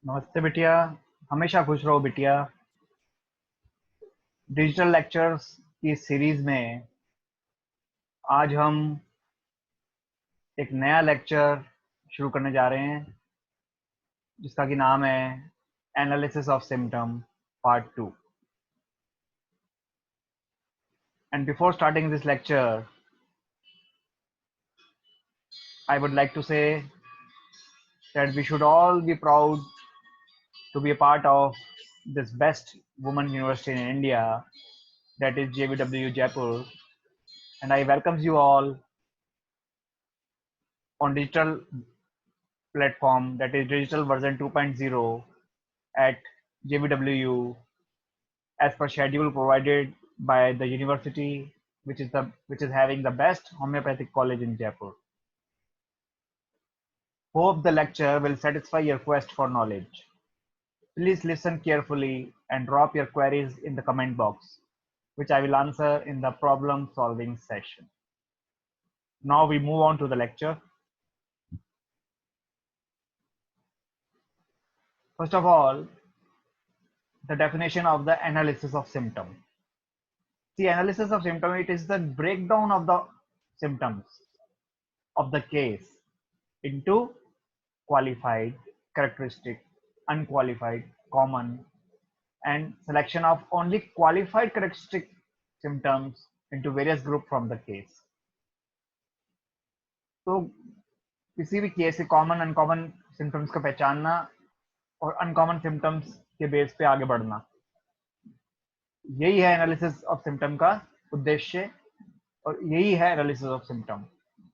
नमस्ते बिटिया। हमेशा खुश रहो बिटिया। डिजिटल लेक्चर्स की सीरीज में आज हम एक नया लेक्चर शुरू करने जा रहे हैं जिसका कि नाम है analysis of symptom part 2। And before starting this lecture I would like to say that we should all be proud to be a part of this best women university in India, that is JVW Jaipur, and I welcome you all on digital platform, that is digital version 2.0 at JVWU as per schedule provided by the university, which is having the best homeopathic college in Jaipur. Hope the lecture will satisfy your quest for knowledge. Please listen carefully and drop your queries in the comment box, which I will answer in the problem solving session. Now we move on to the lecture. First of all, the definition of the analysis of symptom. The analysis of symptom, it is the breakdown of the symptoms of the case into qualified, characteristic, unqualified, common, and selection of only qualified characteristic symptoms into various group from the case. तो किसी भी case के common uncommon symptoms को पहचानना और uncommon symptoms के base पे आगे बढ़ना, यही है एनालिसिस ऑफ सिम्टम का उद्देश्य और यही है analysis of symptom.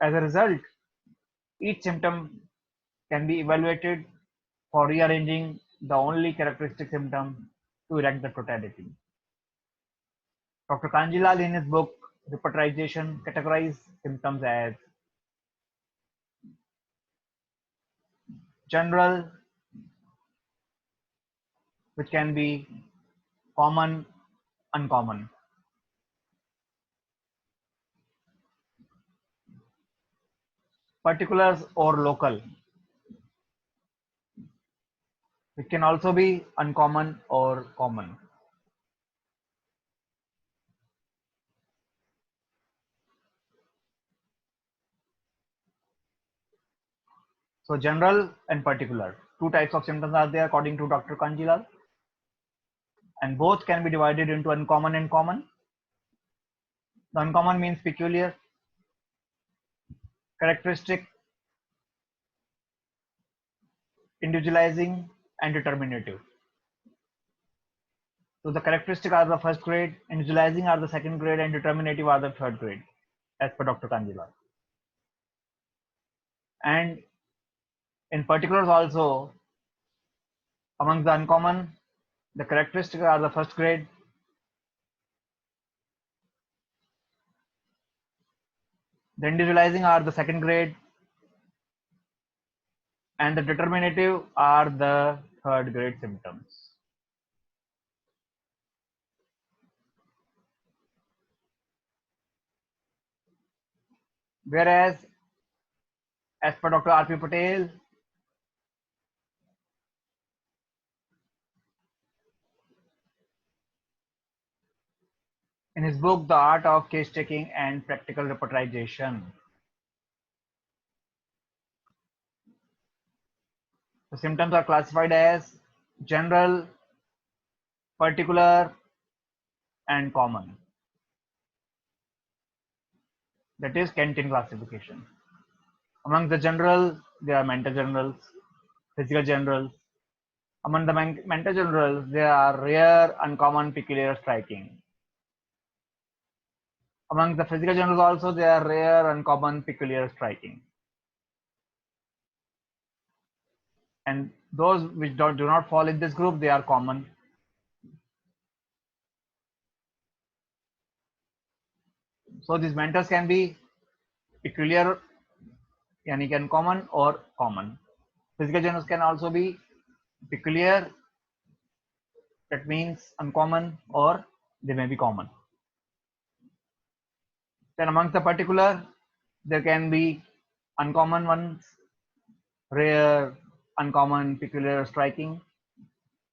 As a result, each symptom can be evaluated for rearranging the only characteristic symptom to erect the totality. Dr. Kanjilal in his book Repertorization categorized symptoms as general, which can be common, uncommon. Particulars or local, which can also be uncommon or common. So general and particular, two types of symptoms are there according to Dr. Kanjilal, and both can be divided into uncommon and common. The uncommon means peculiar, characteristic, individualizing, and determinative. So the characteristic are the first grade, individualizing are the second grade, and determinative are the third grade, as per Dr. Kanjilal. And in particulars also, among the uncommon, the characteristics are the first grade, the individualizing are the second grade, and the determinative are the third grade symptoms. Whereas, as per Dr. R.P. Patel, in his book The Art of Case Taking and Practical Repertorization, the symptoms are classified as general, particular, and common. That is Kenton classification. Among the general, there are mental generals, physical generals. Among the mental generals, there are rare, uncommon, peculiar, striking. Among the physical generals also, there are rare, uncommon, peculiar, striking. And those which do not fall in this group, they are common. So these mentals can be peculiar, yani uncommon or common. Physical generals can also be peculiar, that means uncommon, or they may be common. Then amongst the particular, there can be uncommon ones, rare, uncommon, peculiar, striking,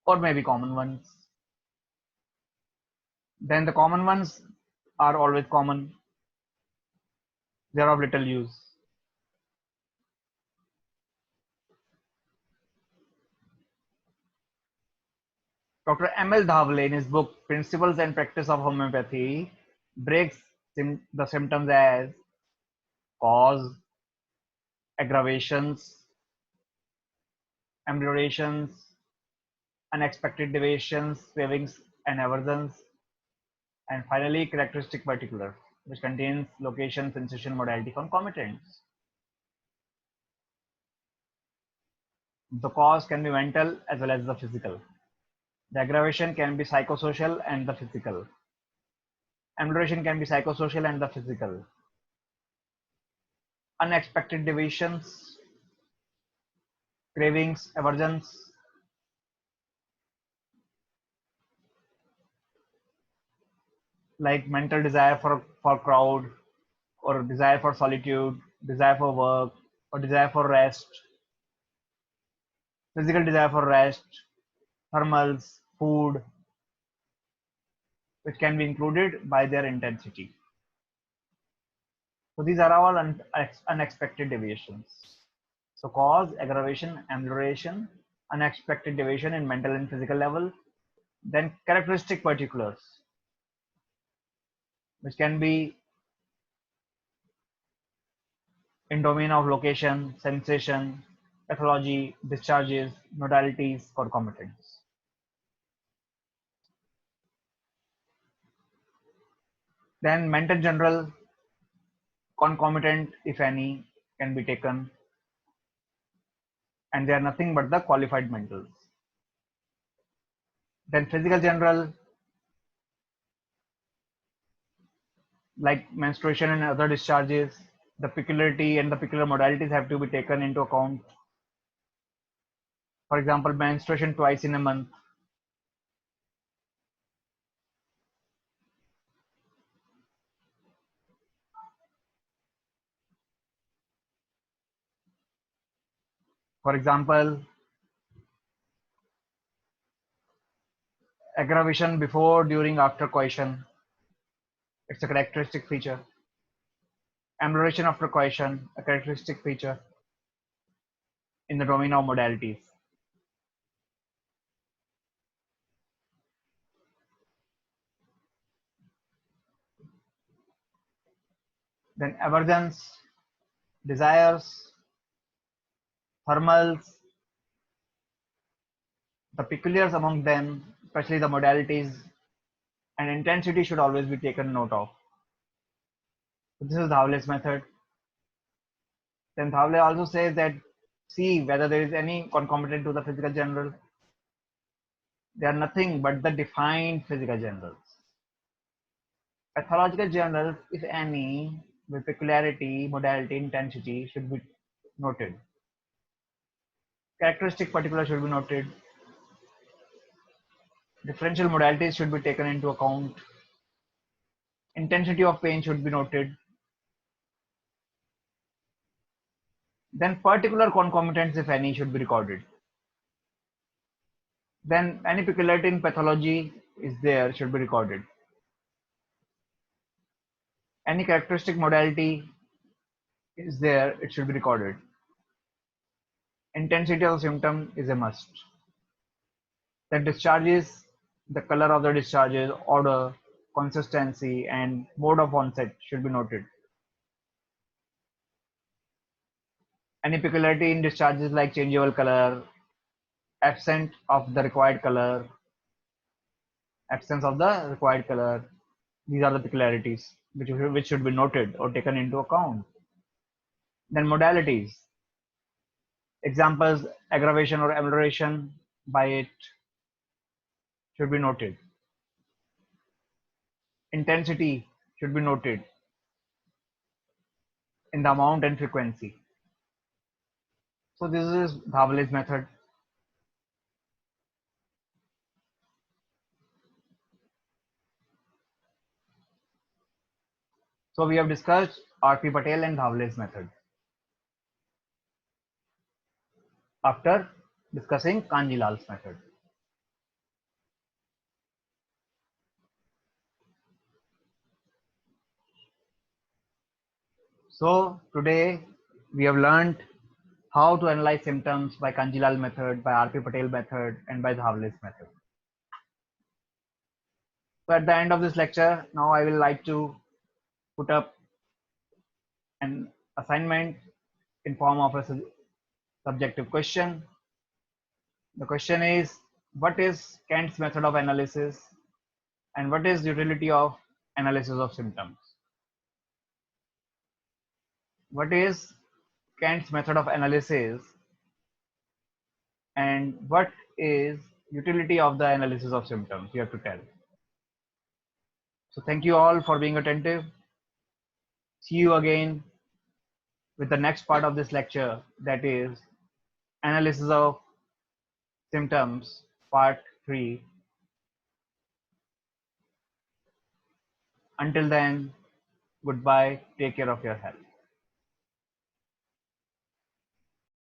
or maybe common ones. Then the common ones are always common. They are of little use. Dr. M.L. Dhawale, in his book Principles and Practice of Homeopathy, breaks the symptoms as cause, aggravations, ameliorations, unexpected deviations, cravings and aversions, and finally characteristic particular, which contains location, sensation, modality, concomitants. The cause can be mental as well as the physical. The aggravation can be psychosocial and the physical. Amelioration can be psychosocial and the physical. Unexpected deviations, cravings, aversions, like mental desire for crowd, or desire for solitude, desire for work, or desire for rest, physical desire for rest, thermals, food, which can be included by their intensity. So these are all unexpected deviations. So cause, aggravation, amelioration, unexpected deviation in mental and physical level, then characteristic particulars, which can be in domain of location, sensation, pathology, discharges, modalities, concomitants. Then mental general, concomitant, if any, can be taken, and they are nothing but the qualified mentals. Then physical general, like menstruation and other discharges, the peculiarity and the peculiar modalities have to be taken into account. For example, menstruation twice in a month. For example, aggravation before, during, after coition. It's a characteristic feature. Amelioration after coition, a characteristic feature in the domain of modalities. Then aversions, desires, thermals, the peculiars among them, especially the modalities, and intensity should always be taken note of. So this is Dhawale's method. Then Dhawale also says that see whether there is any concomitant to the physical general. They are nothing but the defined physical generals. Pathological generals, if any, with peculiarity, modality, intensity should be noted. Characteristic particular should be noted. Differential modalities should be taken into account. Intensity of pain should be noted. Then particular concomitants, if any, should be recorded. Then any peculiarity in pathology is there, should be recorded. Any characteristic modality is there, it should be recorded. Intensity of the symptom is a must. The discharges, the color of the discharges, order, consistency, and mode of onset should be noted. Any peculiarity in discharges like changeable color, absent of the required color, absence of the required color, these are the peculiarities which should be noted or taken into account. Then modalities, examples, aggravation or amelioration by it should be noted. Intensity should be noted in the amount and frequency. So this is Dhawale's method. So we have discussed R.P. Patel and Dhawale's method. after discussing Kanjilal's method. So today we have learned how to analyze symptoms by Kanjilal method, by R.P. Patel method, and by the Havlis method. So at the end of this lecture, now I will like to put up an assignment in form of a subjective question. The question is, what is Kant's method of analysis and what is the utility of analysis of symptoms? What is Kant's method of analysis and what is utility of the analysis of symptoms? You have to tell. So thank you all for being attentive. See you again with the next part of this lecture, that is analysis of symptoms part 3. Until then, goodbye. Take care of your health.